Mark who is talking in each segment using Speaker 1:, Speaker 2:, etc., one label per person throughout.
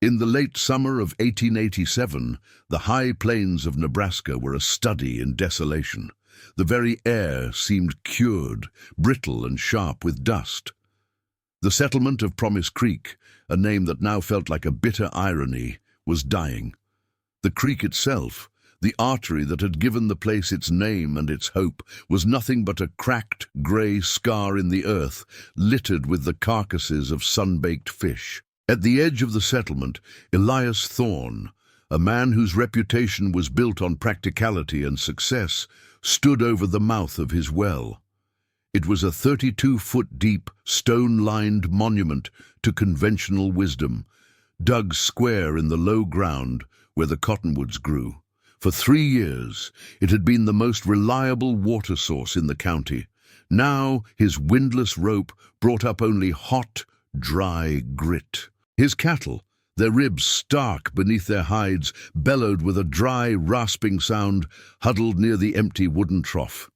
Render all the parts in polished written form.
Speaker 1: In the late summer of 1887, the high plains of Nebraska were a study in desolation. The very air seemed cured, brittle and sharp with dust. The settlement of Promise Creek, a name that now felt like a bitter irony, was dying. The creek itself, the artery that had given the place its name and its hope, was nothing but a cracked, grey scar in the earth, littered with the carcasses of sun-baked fish. At the edge of the settlement, Elias Thorne, a man whose reputation was built on practicality and success, stood over the mouth of his well. It was a 32-foot-deep, stone-lined monument to conventional wisdom, dug square in the low ground where the cottonwoods grew. For 3 years, it had been the most reliable water source in the county. Now, his windlass rope brought up only hot, dry grit. His cattle, their ribs stark beneath their hides, bellowed with a dry, rasping sound, huddled near the empty wooden trough.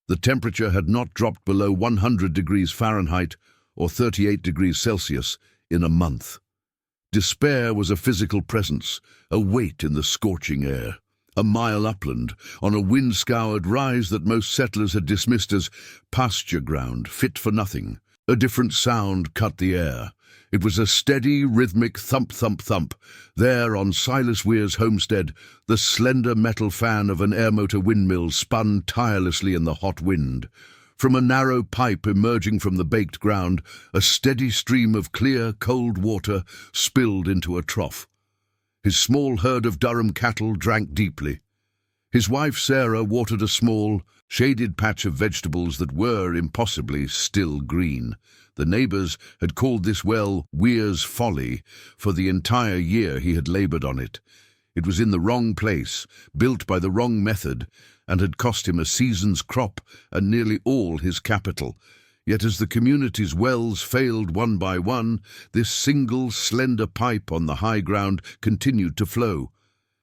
Speaker 1: The temperature had not dropped below 100 degrees Fahrenheit or 38 degrees Celsius in a month. Despair was a physical presence, a weight in the scorching air. A mile upland, on a wind-scoured rise that most settlers had dismissed as pasture ground, fit for nothing, a different sound cut the air. It was a steady, rhythmic thump-thump-thump. There, on Silas Weir's homestead, the slender metal fan of an air motor windmill spun tirelessly in the hot wind. From a narrow pipe emerging from the baked ground, a steady stream of clear, cold water spilled into a trough. His small herd of Durham cattle drank deeply. His wife Sarah watered a small, shaded patch of vegetables that were, impossibly, still green. The neighbors had called this well Weir's Folly for the entire year he had labored on it. It was in the wrong place, built by the wrong method, and had cost him a season's crop and nearly all his capital. Yet as the community's wells failed one by one, this single, slender pipe on the high ground continued to flow,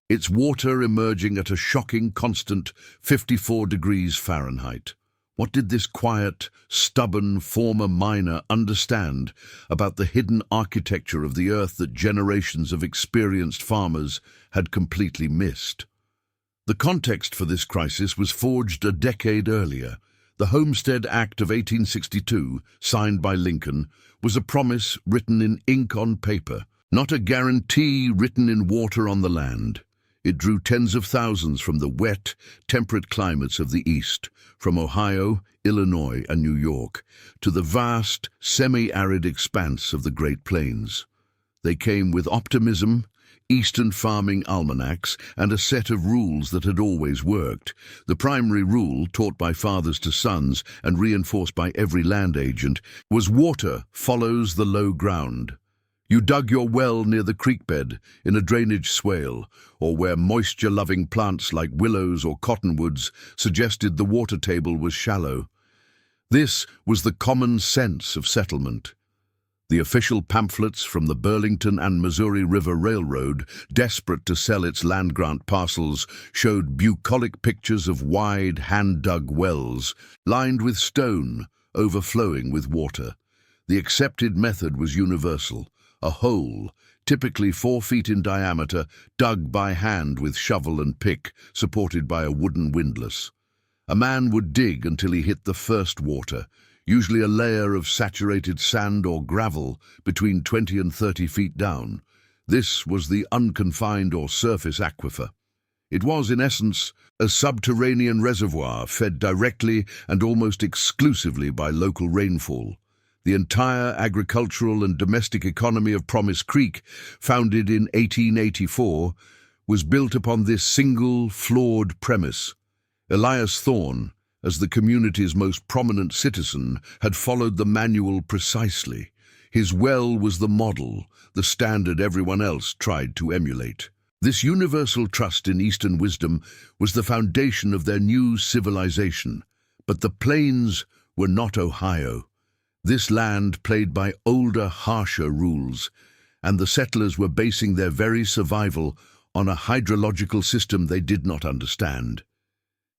Speaker 1: its water emerging at a shocking constant 54 degrees Fahrenheit. What did this quiet, stubborn former miner understand about the hidden architecture of the earth that generations of experienced farmers had completely missed? The context for this crisis was forged a decade earlier. The Homestead Act of 1862, signed by Lincoln, was a promise written in ink on paper, not a guarantee written in water on the land. It drew tens of thousands from the wet, temperate climates of the East, from Ohio, Illinois, and New York, to the vast, semi-arid expanse of the Great Plains. They came with optimism, Eastern farming almanacs, and a set of rules that had always worked. The primary rule, taught by fathers to sons and reinforced by every land agent, was water follows the low ground. You dug your well near the creek bed, in a drainage swale, or where moisture-loving plants like willows or cottonwoods suggested the water table was shallow. This was the common sense of settlement. The official pamphlets from the Burlington and Missouri River Railroad, desperate to sell its land-grant parcels, showed bucolic pictures of wide, hand-dug wells, lined with stone, overflowing with water. The accepted method was universal. A hole, typically 4 feet in diameter, dug by hand with shovel and pick, supported by a wooden windlass. A man would dig until he hit the first water, usually a layer of saturated sand or gravel between 20 and 30 feet down. This was the unconfined or surface aquifer. It was, in essence, a subterranean reservoir fed directly and almost exclusively by local rainfall. The entire agricultural and domestic economy of Promise Creek, founded in 1884, was built upon this single, flawed premise. Elias Thorne, as the community's most prominent citizen, had followed the manual precisely. His well was the model, the standard everyone else tried to emulate. This universal trust in Eastern wisdom was the foundation of their new civilization. But the plains were not Ohio. This land played by older, harsher rules, and the settlers were basing their very survival on a hydrological system they did not understand.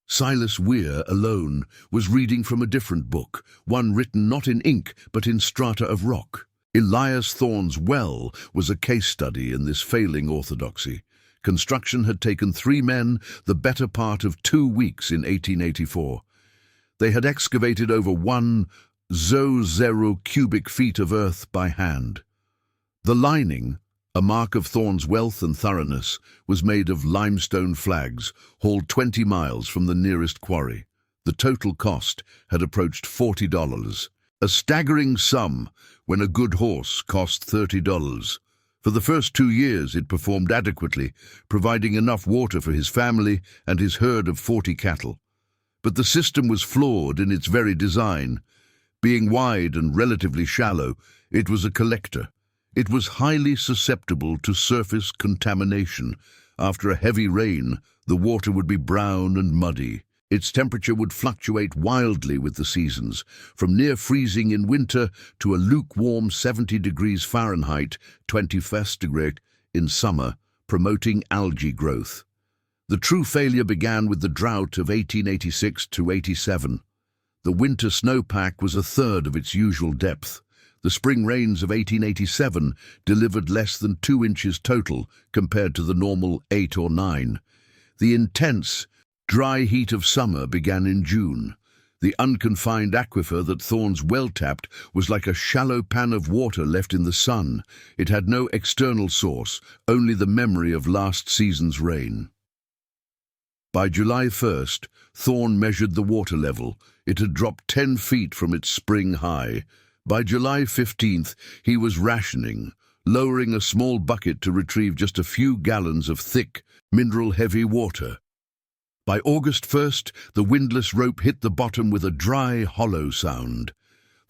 Speaker 1: Silas Weir alone was reading from a different book, one written not in ink but in strata of rock. Elias Thorne's well was a case study in this failing orthodoxy. Construction had taken 3 men the better part of 2 weeks in 1884. They had excavated over 1,000 cubic feet of earth by hand. The lining, a mark of Thorne's wealth and thoroughness, was made of limestone flags hauled 20 miles from the nearest quarry. The total cost had approached $40, a staggering sum when a good horse cost $30. For the first 2 years it performed adequately, providing enough water for his family and his herd of 40 cattle. But the system was flawed in its very design. Being wide and relatively shallow, it was a collector. It was highly susceptible to surface contamination. After a heavy rain, the water would be brown and muddy. Its temperature would fluctuate wildly with the seasons, from near freezing in winter to a lukewarm 70 degrees Fahrenheit, 21 degree in summer, promoting algae growth. The true failure began with the drought of 1886 to 87. The winter snowpack was a third of its usual depth. The spring rains of 1887 delivered less than 2 inches total compared to the normal 8 or 9. The intense, dry heat of summer began in June. The unconfined aquifer that Thorne's well tapped was like a shallow pan of water left in the sun. It had no external source, only the memory of last season's rain. By July 1st, Thorne measured the water level. It had dropped 10 feet from its spring high. By July 15th, he was rationing, lowering a small bucket to retrieve just a few gallons of thick, mineral-heavy water. By August 1st, the windlass rope hit the bottom with a dry, hollow sound.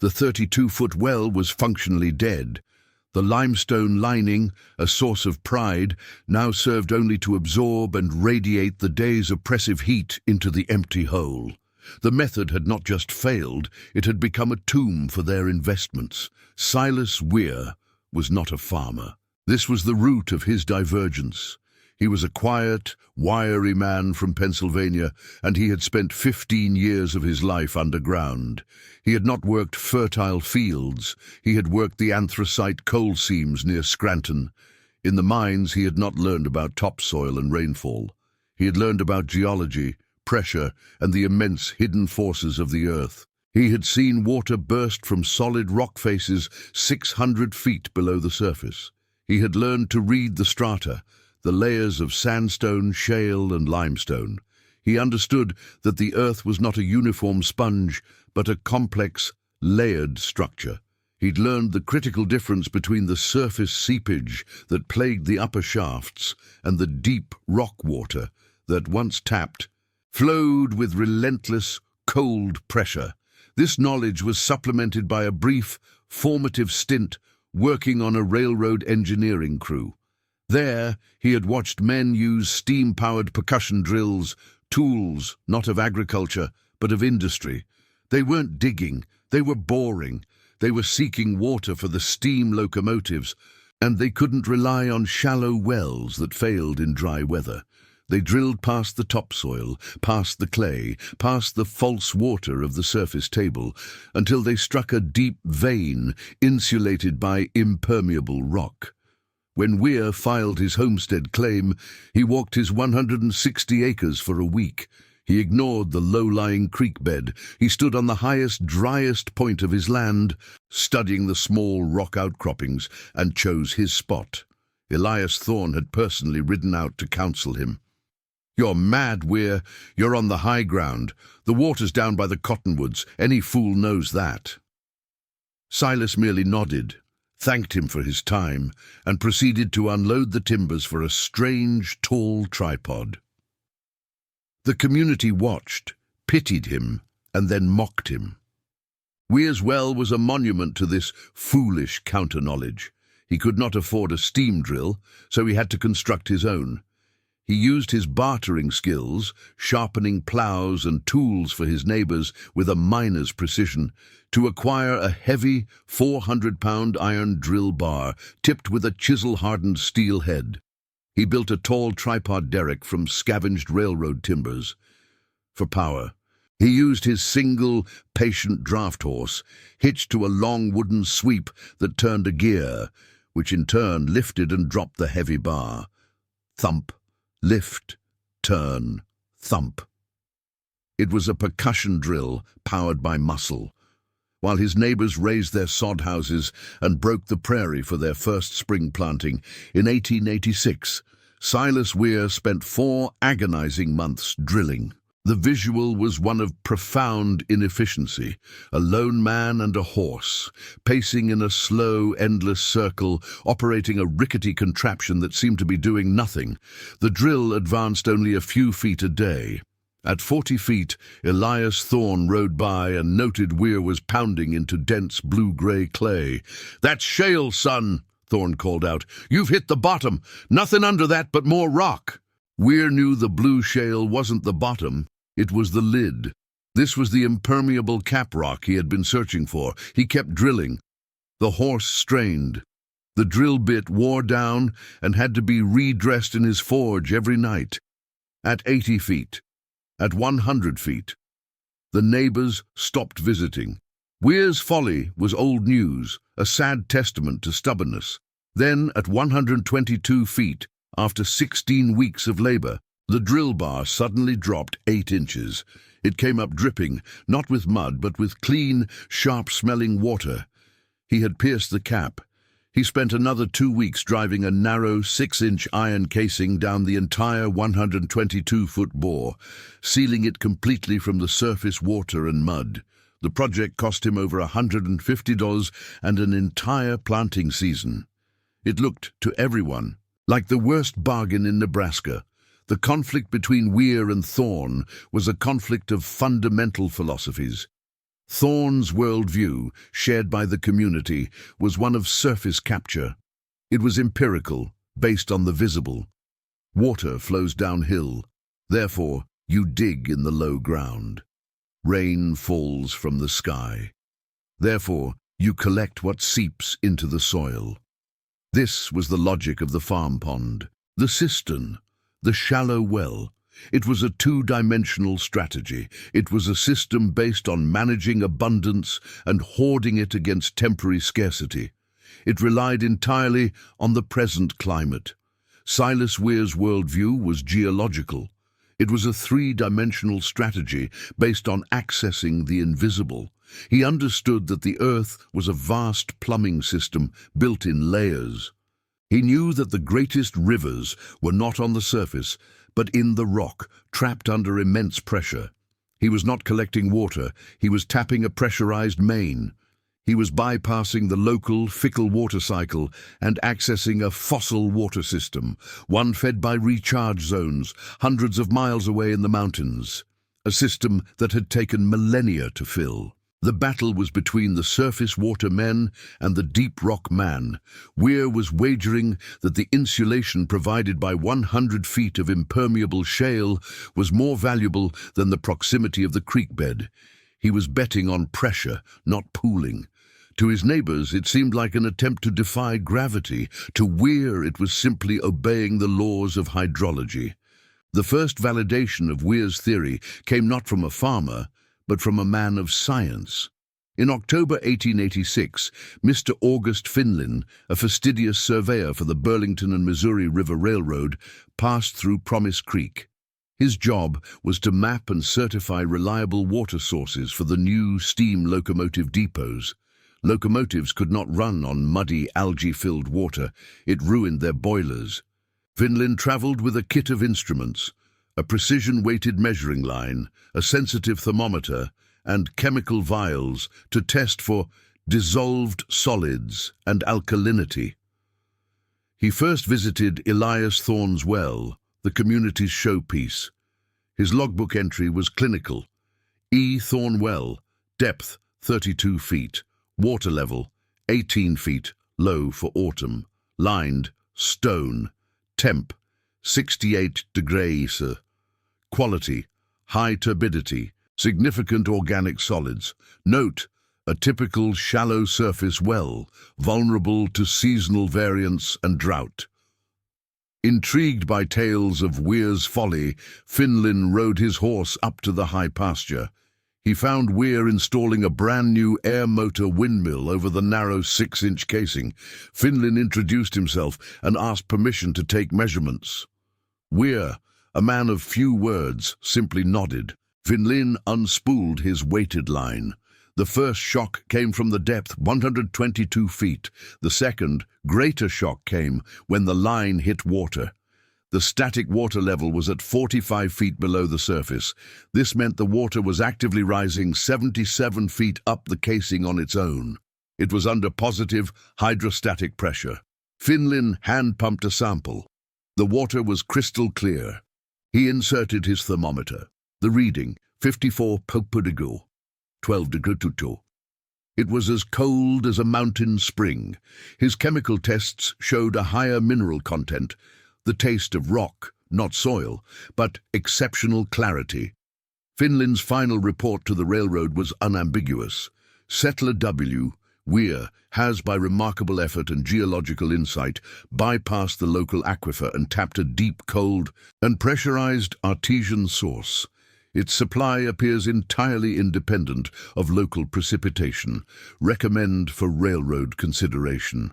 Speaker 1: The 32-foot well was functionally dead. The limestone lining, a source of pride, now served only to absorb and radiate the day's oppressive heat into the empty hole. The method had not just failed, it had become a tomb for their investments. Silas Weir was not a farmer. This was the root of his divergence. He was a quiet, wiry man from Pennsylvania, and he had spent 15 years of his life underground. He had not worked fertile fields. He had worked the anthracite coal seams near Scranton. In the mines, he had not learned about topsoil and rainfall. He had learned about geology, pressure, and the immense hidden forces of the earth. He had seen water burst from solid rock faces 600 feet below the surface. He had learned to read the strata, the layers of sandstone, shale, and limestone. He understood that the earth was not a uniform sponge, but a complex, layered structure. He'd learned the critical difference between the surface seepage that plagued the upper shafts and the deep rock water that, once tapped, flowed with relentless, cold pressure. This knowledge was supplemented by a brief, formative stint working on a railroad engineering crew. There, he had watched men use steam-powered percussion drills, tools not of agriculture, but of industry. They weren't digging, they were boring. They were seeking water for the steam locomotives, and they couldn't rely on shallow wells that failed in dry weather. They drilled past the topsoil, past the clay, past the false water of the surface table, until they struck a deep vein insulated by impermeable rock. When Weir filed his homestead claim, he walked his 160 acres for a week. He ignored the low-lying creek bed. He stood on the highest, driest point of his land, studying the small rock outcroppings, and chose his spot. Elias Thorne had personally ridden out to counsel him. "You're mad, Weir. You're on the high ground. The water's down by the cottonwoods. Any fool knows that." Silas merely nodded, thanked him for his time, and proceeded to unload the timbers for a strange, tall tripod. The community watched, pitied him, and then mocked him. Weir's well was a monument to this foolish counter-knowledge. He could not afford a steam drill, so he had to construct his own. He used his bartering skills, sharpening plows and tools for his neighbors with a miner's precision, to acquire a heavy 400-pound iron drill bar tipped with a chisel-hardened steel head. He built a tall tripod derrick from scavenged railroad timbers. For power, He used his single, patient draft horse, hitched to a long wooden sweep that turned a gear, which in turn lifted and dropped the heavy bar. Thump, lift, turn, thump. It was a percussion drill powered by muscle. While his neighbors raised their sod houses and broke the prairie for their first spring planting in 1886, Silas Weir spent 4 agonizing months drilling. The visual was one of profound inefficiency, a lone man and a horse, pacing in a slow, endless circle, operating a rickety contraption that seemed to be doing nothing. The drill advanced only a few feet a day. At 40 feet, Elias Thorne rode by and noted Weir was pounding into dense blue-gray clay. "That's shale, son," Thorne called out. "You've hit the bottom. Nothing under that but more rock." Weir knew the blue shale wasn't the bottom. It was the lid. This was the impermeable cap rock he had been searching for. He kept drilling. The horse strained. The drill bit wore down and had to be redressed in his forge every night. At 80 feet, at 100 feet, the neighbors stopped visiting. Weir's folly was old news, a sad testament to stubbornness. Then, at 122 feet, after 16 weeks of labor, the drill bar suddenly dropped 8 inches. It came up dripping, not with mud, but with clean, sharp-smelling water. He had pierced the cap. He spent another 2 weeks driving a narrow 6-inch iron casing down the entire 122-foot bore, sealing it completely from the surface water and mud. The project cost him over $150 and an entire planting season. It looked, to everyone, like the worst bargain in Nebraska. The conflict between Weir and Thorne was a conflict of fundamental philosophies. Thorne's worldview, shared by the community, was one of surface capture. It was empirical, based on the visible. Water flows downhill. Therefore, you dig in the low ground. Rain falls from the sky. Therefore, you collect what seeps into the soil. This was the logic of the farm pond, the cistern, the shallow well. It was a 2-dimensional strategy. It was a system based on managing abundance and hoarding it against temporary scarcity. It relied entirely on the present climate. Silas Weir's worldview was geological. It was a 3-dimensional strategy based on accessing the invisible. He understood that the earth was a vast plumbing system built in layers. He knew that the greatest rivers were not on the surface, but in the rock, trapped under immense pressure. He was not collecting water, he was tapping a pressurized main. He was bypassing the local, fickle water cycle and accessing a fossil water system, one fed by recharge zones, hundreds of miles away in the mountains. A system that had taken millennia to fill. The battle was between the surface water men and the deep rock man. Weir was wagering that the insulation provided by 100 feet of impermeable shale was more valuable than the proximity of the creek bed. He was betting on pressure, not pooling. To his neighbors, it seemed like an attempt to defy gravity. To Weir, it was simply obeying the laws of hydrology. The first validation of Weir's theory came not from a farmer, but from a man of science. In October 1886, Mr. August Finlin, a fastidious surveyor for the Burlington and Missouri River Railroad, passed through Promise Creek. His job was to map and certify reliable water sources for the new steam locomotive depots. Locomotives could not run on muddy, algae-filled water. It ruined their boilers. Finlin traveled with a kit of instruments, a precision-weighted measuring line, a sensitive thermometer, and chemical vials to test for dissolved solids and alkalinity. He first visited Elias Thorne's well, the community's showpiece. His logbook entry was clinical. E. Thorne Well, depth 32 feet, water level 18 feet, low for autumn, lined, stone, temp 68 degrees, quality, high turbidity, significant organic solids. Note, a typical shallow surface well, vulnerable to seasonal variance and drought. Intrigued by tales of Weir's folly, Finlin rode his horse up to the high pasture. He found Weir installing a brand new air motor windmill over the narrow 6-inch casing. Finlin introduced himself and asked permission to take measurements. Weir, a man of few words, simply nodded. Finlin unspooled his weighted line. The first shock came from the depth 122 feet. The second, greater shock came when the line hit water. The static water level was at 45 feet below the surface. This meant the water was actively rising 77 feet up the casing on its own. It was under positive hydrostatic pressure. Finlin hand-pumped a sample. The water was crystal clear. He inserted his thermometer. The reading, 54 ppg, 12 degrees. It was as cold as a mountain spring. His chemical tests showed a higher mineral content, the taste of rock, not soil, but exceptional clarity. Finlin's final report to the railroad was unambiguous. Settler W. Weir has, by remarkable effort and geological insight, bypassed the local aquifer and tapped a deep, cold, and pressurized artesian source. Its supply appears entirely independent of local precipitation. Recommend for railroad consideration.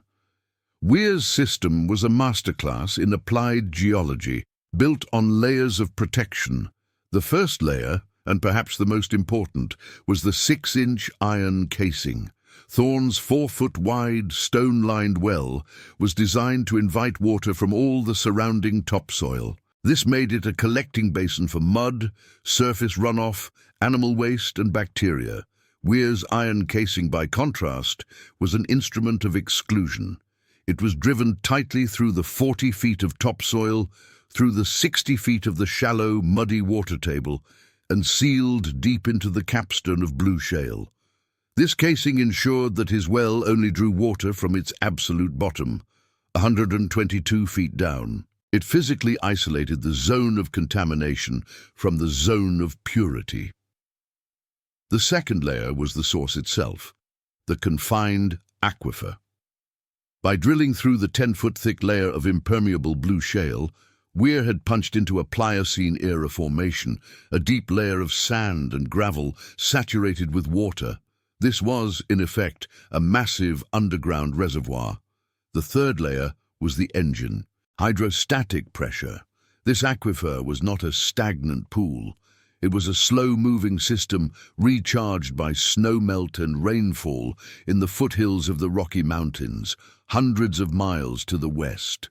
Speaker 1: Weir's system was a masterclass in applied geology, built on layers of protection. The first layer, and perhaps the most important, was the 6-inch iron casing. Thorne's 4-foot-wide, stone-lined well was designed to invite water from all the surrounding topsoil. This made it a collecting basin for mud, surface runoff, animal waste, and bacteria. Weir's iron casing, by contrast, was an instrument of exclusion. It was driven tightly through the 40 feet of topsoil, through the 60 feet of the shallow, muddy water table, and sealed deep into the capstone of blue shale. This casing ensured that his well only drew water from its absolute bottom, 122 feet down. It physically isolated the zone of contamination from the zone of purity. The second layer was the source itself, the confined aquifer. By drilling through the 10-foot-thick layer of impermeable blue shale, Weir had punched into a Pliocene-era formation, a deep layer of sand and gravel saturated with water. This was, in effect, a massive underground reservoir. The third layer was the engine, hydrostatic pressure. This aquifer was not a stagnant pool. It was a slow-moving system recharged by snowmelt and rainfall in the foothills of the Rocky Mountains, hundreds of miles to the west.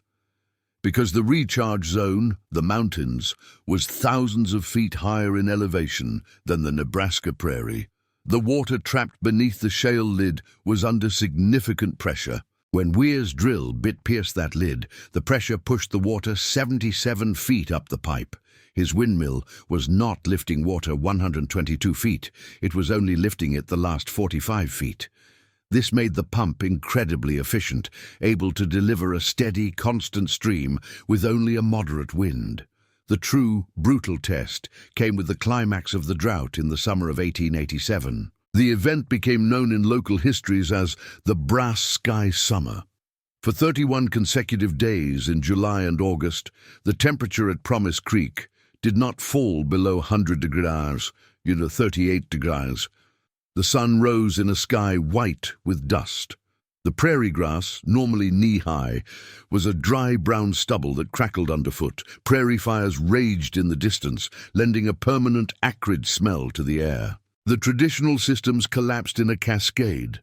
Speaker 1: Because the recharge zone, the mountains, was thousands of feet higher in elevation than the Nebraska prairie, the water trapped beneath the shale lid was under significant pressure. When Weir's drill bit pierced that lid, the pressure pushed the water 77 feet up the pipe. His windmill was not lifting water 122 feet, it was only lifting it the last 45 feet. This made the pump incredibly efficient, able to deliver a steady, constant stream with only a moderate wind. The true, brutal test came with the climax of the drought in the summer of 1887. The event became known in local histories as the Brass Sky Summer. For 31 consecutive days in July and August, the temperature at Promise Creek did not fall below 100 degrees, 38 degrees. The sun rose in a sky white with dust. The prairie grass, normally knee-high, was a dry brown stubble that crackled underfoot. Prairie fires raged in the distance, lending a permanent acrid smell to the air. The traditional systems collapsed in a cascade.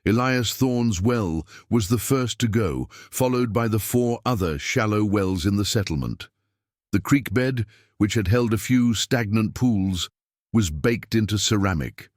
Speaker 1: Elias Thorne's well was the first to go, followed by the 4 other shallow wells in the settlement. The creek bed, which had held a few stagnant pools, was baked into ceramic.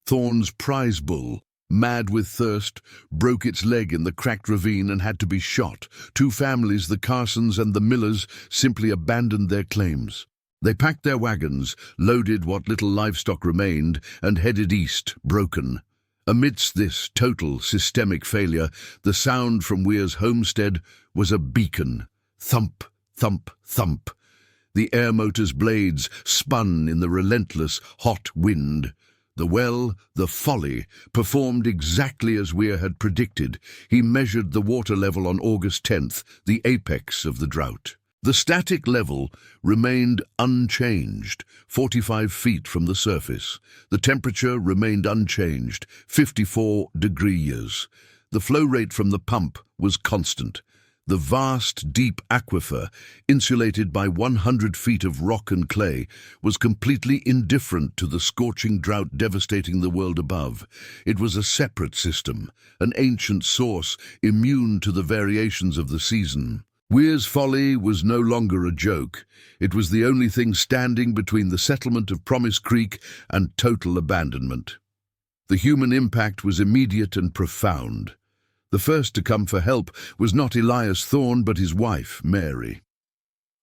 Speaker 1: Thorne's prize bull, mad with thirst, broke its leg in the cracked ravine and had to be shot. 2 families, the Carsons and the Millers, simply abandoned their claims. They packed their wagons, loaded what little livestock remained, and headed east, broken. Amidst this total systemic failure, the sound from Weir's homestead was a beacon. Thump, thump, thump. The air motor's blades spun in the relentless, hot wind. The well, the Folly, performed exactly as Weir had predicted. He measured the water level on August 10th, the apex of the drought. The static level remained unchanged, 45 feet from the surface. The temperature remained unchanged, 54 degrees. The flow rate from the pump was constant. The vast, deep aquifer, insulated by 100 feet of rock and clay, was completely indifferent to the scorching drought devastating the world above. It was a separate system, an ancient source immune to the variations of the season. Weir's Folly was no longer a joke. It was the only thing standing between the settlement of Promise Creek and total abandonment. The human impact was immediate and profound. The first to come for help was not Elias Thorne, but his wife, Mary.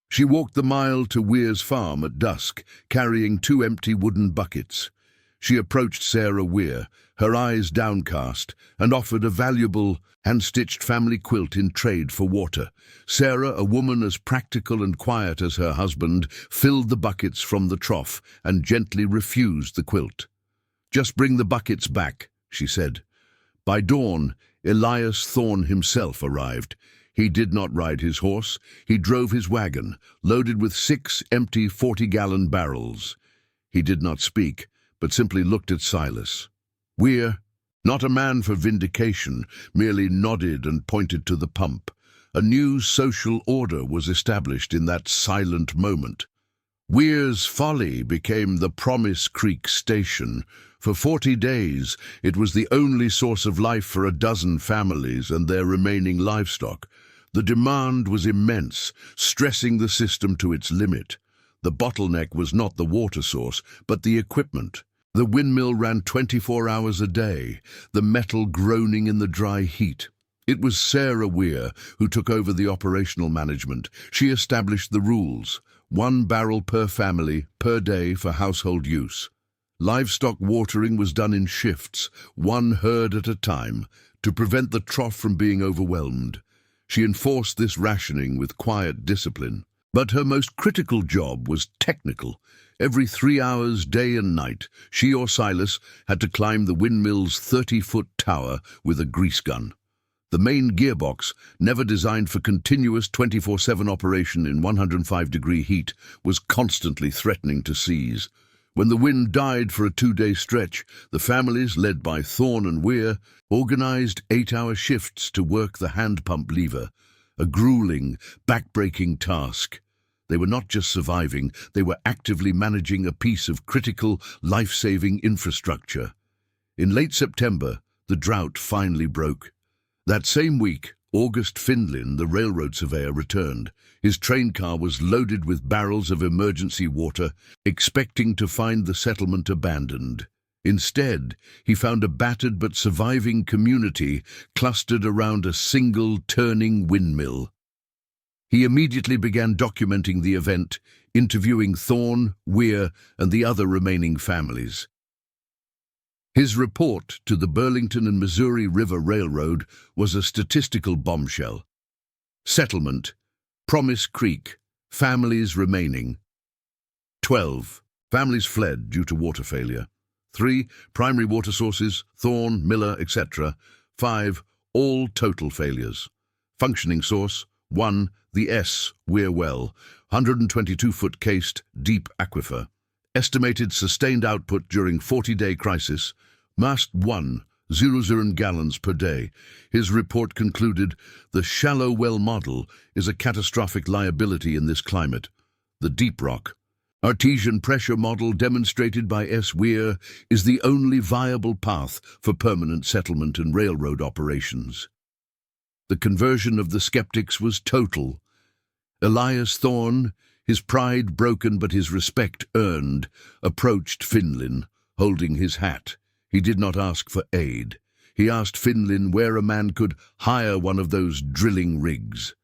Speaker 1: She walked the mile to Weir's farm at dusk, carrying 2 empty wooden buckets. She approached Sarah Weir, her eyes downcast, and offered a valuable, hand-stitched family quilt in trade for water. Sarah, a woman as practical and quiet as her husband, filled the buckets from the trough and gently refused the quilt. "Just bring the buckets back," she said. By dawn, Elias Thorne himself arrived. He did not ride his horse. He drove his wagon, loaded with 6 empty 40-gallon barrels. He did not speak, but simply looked at Silas. Weir, not a man for vindication, merely nodded and pointed to the pump. A new social order was established in that silent moment. Weir's Folly became the Promise Creek Station. For 40 days, it was the only source of life for a dozen families and their remaining livestock. The demand was immense, stressing the system to its limit. The bottleneck was not the water source, but the equipment. The windmill ran 24 hours a day, the metal groaning in the dry heat. It was Sarah Weir who took over the operational management. She established the rules: 1 barrel per family, per day for household use. Livestock watering was done in shifts, 1 herd at a time, to prevent the trough from being overwhelmed. She enforced this rationing with quiet discipline. But her most critical job was technical. Every 3 hours, day and night, she or Silas had to climb the windmill's 30-foot tower with a grease gun. The main gearbox, never designed for continuous 24/7 operation in 105-degree heat, was constantly threatening to seize. When the wind died for a 2-day stretch, the families, led by Thorne and Weir, organized 8-hour shifts to work the hand pump lever, a grueling, back-breaking task. They were not just surviving, they were actively managing a piece of critical, life-saving infrastructure. In late September, the drought finally broke. That same week, August Findlin, the railroad surveyor, returned. His train car was loaded with barrels of emergency water, expecting to find the settlement abandoned. Instead, he found a battered but surviving community clustered around a single turning windmill. He immediately began documenting the event, interviewing Thorne, Weir, and the other remaining families. His report to the Burlington and Missouri River Railroad was a statistical bombshell. Settlement: Promise Creek, families remaining. 12. Families fled due to water failure. 3. Primary water sources: Thorne, Miller, etc. 5. All total failures. Functioning source: 1. The S. Weir Well, 122-foot cased, deep aquifer. Estimated sustained output during 40-day crisis: Mast 1, 0 gallons per day. His report concluded, the shallow well model is a catastrophic liability in this climate. The deep rock, artesian pressure model demonstrated by S. Weir, is the only viable path for permanent settlement and railroad operations. The conversion of the skeptics was total. Elias Thorne, his pride broken but his respect earned, approached Findlin, holding his hat. He did not ask for aid. He asked Findlin where a man could hire one of those drilling rigs.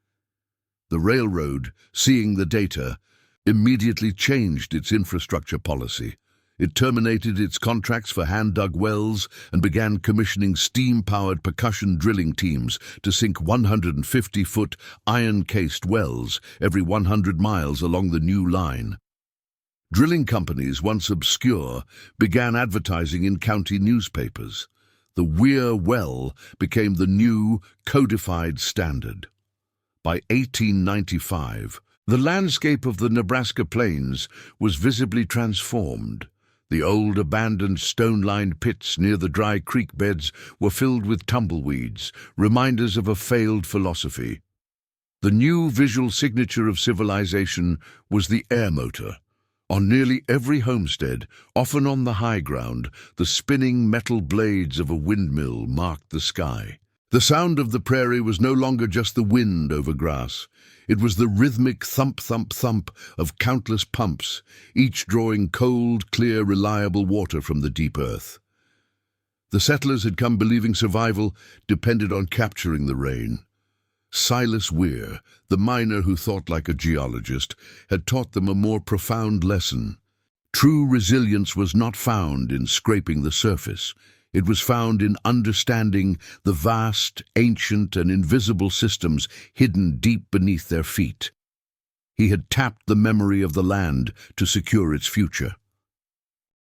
Speaker 1: The railroad, seeing the data, immediately changed its infrastructure policy. It terminated its contracts for hand-dug wells and began commissioning steam-powered percussion drilling teams to sink 150-foot iron-cased wells every 100 miles along the new line. Drilling companies, once obscure, began advertising in county newspapers. The Weir Well became the new, codified standard. By 1895, The landscape of the Nebraska plains was visibly transformed. The old abandoned stone-lined pits near the dry creek beds were filled with tumbleweeds, reminders of a failed philosophy. The new visual signature of civilization was the air motor. On nearly every homestead, often on the high ground, the spinning metal blades of a windmill marked the sky. The sound of the prairie was no longer just the wind over grass. It was the rhythmic thump, thump, thump of countless pumps, each drawing cold, clear, reliable water from the deep earth. The settlers had come believing survival depended on capturing the rain. Silas Weir, the miner who thought like a geologist, had taught them a more profound lesson. True resilience was not found in scraping the surface. It was found in understanding the vast, ancient, and invisible systems hidden deep beneath their feet. He had tapped the memory of the land to secure its future.